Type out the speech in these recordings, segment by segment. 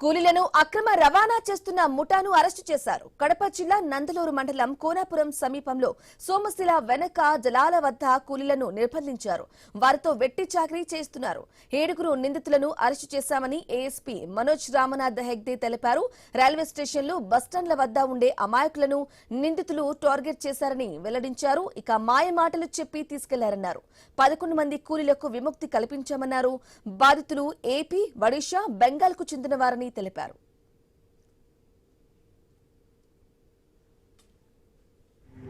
కూలీలను అక్రమ రవాణా చేస్తున్న ముఠాను అరెస్టు చేశారు. కడప జిల్లా నందలూరు మండలం కోనాపురం సమీపంలో సోమశిల వెనక జలాల వద్ద కూలీలను నిర్బంధించారు. వారితో వెట్టి చాకరీ చేస్తున్నారు. 7 నిందితులను అరెస్టు చేశామని ఏఎస్పీ మనోజ్ రామనాథ్ హెగ్డే తెలిపారు. రైల్వే స్టేషన్లు బస్టాండ్ల వద్ద ఉండే అమాయకులను నిందితులు టార్గెట్ చేశారని వెల్లడించారు. ఇక మాయ మాటలు చెప్పి తీసుకెళ్లారన్నారు. 11 మంది కూలీలకు విముక్తి కల్పించామన్నారు. బాధితులు ఏపీ, ఒడిషా, బెంగాల్ కు చెందిన వారని తెలిపారు.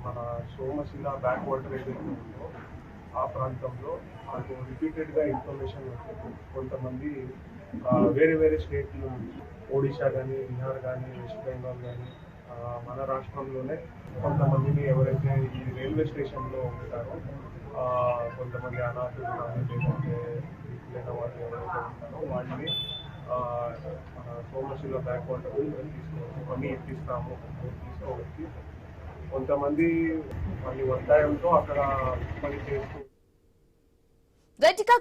మన సోమశిల బ్యాక్ వాటర్ ఏదైతే ఉందో ఆ ప్రాంతంలో నాకు రిపీటెడ్ గా ఇన్ఫర్మేషన్ వచ్చింది. కొంతమంది వేరే స్టేట్ల నుంచి ఒడిషా కానీ, బీహార్ కానీ, వెస్ట్ బెంగాల్ కానీ మన రాష్ట్రంలోనే కొంతమందిని ఎవరైతే ఈ రైల్వే స్టేషన్లో ఉంటారో కొంతమంది అనాథులు కానీ లేదంటే లేని వాళ్ళు ఎవరైతే ఉంటారో వాళ్ళని మన సోమశిల బ్యాక్ వాటర్ తీసుకోవచ్చు, మనీ ఇప్పిస్తాము తీసుకోవచ్చు. కొంతమంది మళ్ళీ ఒత్తాయంతో అక్కడ పని చేస్తూ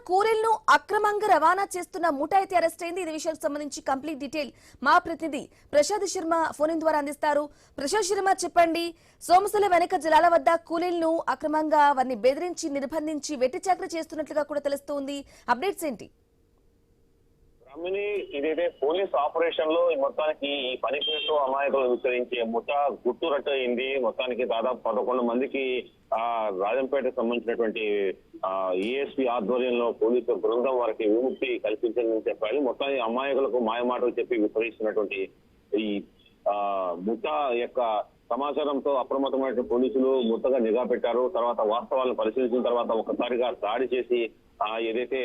కూలీలను అక్రమంగా రవాణా చేస్తున్న ముఠా అయితే అరెస్ట్ అయింది. ఈ విషయానికి సంబంధించి కంప్లీట్ డీటెయిల్ మా ప్రతినిధి ప్రసాద్ శర్మ ఫోన్ ద్వారా అందిస్తారు. ప్రసాద్ శర్మ, చెప్పండి. సోమశిల వెనక జలాల వద్ద కూలీలను అక్రమంగా వారిని బెదిరించి నిర్బంధించి వెట్టి చాకరీ చేస్తున్నట్లుగా కూడా తెలుస్తోంది. అప్డేట్స్ ఏంటి? ఇదైతే పోలీస్ ఆపరేషన్ లో మొత్తానికి ఈ పని పేరుతో అమాయకులు విస్తరించే ముఠా గుట్టురట్టు అయింది. మొత్తానికి దాదాపు 11 మందికి రాజంపేటకు సంబంధించినటువంటి ఏఎస్పీ ఆధ్వర్యంలో పోలీసు బృందం వారికి విముక్తి కల్పించాలని చెప్పాలి. మొత్తానికి అమాయకులకు మాయమాటలు చెప్పి విస్తరిస్తున్నటువంటి ఈ ముఠా యొక్క సమాచారంతో అప్రమత్తమైన పోలీసులు ముఠాగా నిఘా పెట్టారు. తర్వాత వాస్తవాలను పరిశీలించిన తర్వాత ఒక్కసారిగా దాడి చేసి ఏదైతే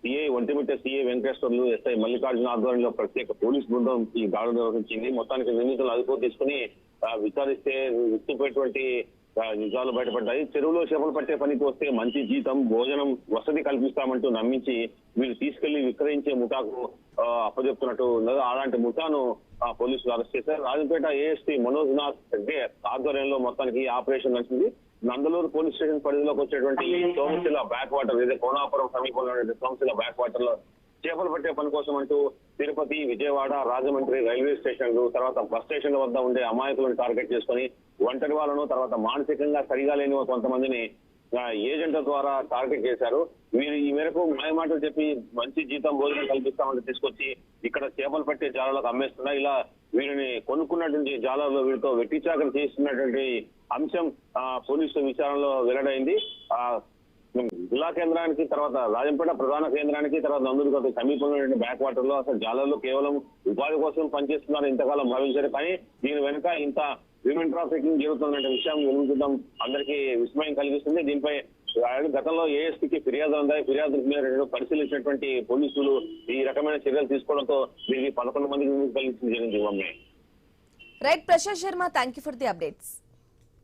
CI Vontimitta CI Venkateswarlu, SI Mallikarjuna ఆధ్వర్యంలో ప్రత్యేక పోలీస్ బృందం ఈ దాడులు నిర్వహించింది. మొత్తానికి నిందితులను అదుపు తీసుకుని విచారిస్తే విస్తుపోయేటువంటి నిజాలు బయటపడ్డాయి. చెరువులో చేపలు పట్టే పనికి వస్తే మంచి జీతం, భోజనం, వసతి కల్పిస్తామంటూ నమ్మించి వీళ్ళు తీసుకెళ్లి విక్రయించే ముఠాకు అప్పచెప్తున్నట్టు ఉన్నది. అలాంటి ముఠాను పోలీసులు అరెస్ట్ చేశారు. రాజంపేట ఏఎస్పీ మనోజ్ నాథ్ హెగ్డే ఆధ్వర్యంలో మొత్తానికి ఆపరేషన్ నడిచింది. నందలూరు పోలీస్ స్టేషన్ పరిధిలోకి వచ్చేటువంటి సోమశిల బ్యాక్ వాటర్, ఏదైతే కోనాపురం సమీపంలో సోమశిల బ్యాక్ వాటర్ లో చేపలు పట్టే పని కోసం అంటూ తిరుపతి, విజయవాడ, రాజమండ్రి రైల్వే స్టేషన్లు, తర్వాత బస్ స్టేషన్ల వద్ద ఉండే అమాయకులను టార్గెట్ చేసుకుని ఒంటరి వాళ్ళను, తర్వాత మానసికంగా సరిగా లేని కొంతమందిని ఏజెంట్ల ద్వారా టార్గెట్ చేశారు. వీరు ఈ మేరకు మాయమాటలు చెప్పి మంచి జీతం, భోజనం కల్పిస్తామంటే తీసుకొచ్చి ఇక్కడ చేపలు పట్టే జాలాలకు అమ్మేస్తున్నా. ఇలా వీరిని కొనుక్కున్నటువంటి జాలాల్లో వీరితో వెట్టి చాకరీ చేస్తున్నటువంటి అంశం పోలీసు విచారణలో వెల్లడైంది. జిల్లా కేంద్రానికి, తర్వాత రాజంపేట ప్రధాన కేంద్రానికి, తర్వాత నందలూరు సమీపంలో బ్యాక్ వాటర్ లో అసలు జాలర్లు కేవలం ఉపాధి కోసం పనిచేస్తున్నారు ఇంతకాలం భావించారు. కానీ దీని వెనుక ఇంత హ్యూమన్ ట్రాఫికింగ్ జరుగుతున్న విషయం వెలుగుతుండడం అందరికీ విస్మయం కలిగిస్తుంది. దీనిపై గతంలో ఏఎస్పీకి ఫిర్యాదు అందాయి. ఫిర్యాదు పరిశీలించినటువంటి పోలీసులు ఈ రకమైన చర్యలు తీసుకోవడంతో దీనికి 11 మందికి కలిగించింది జరిగింది. Right Prasad Sharma, thank you for the updates.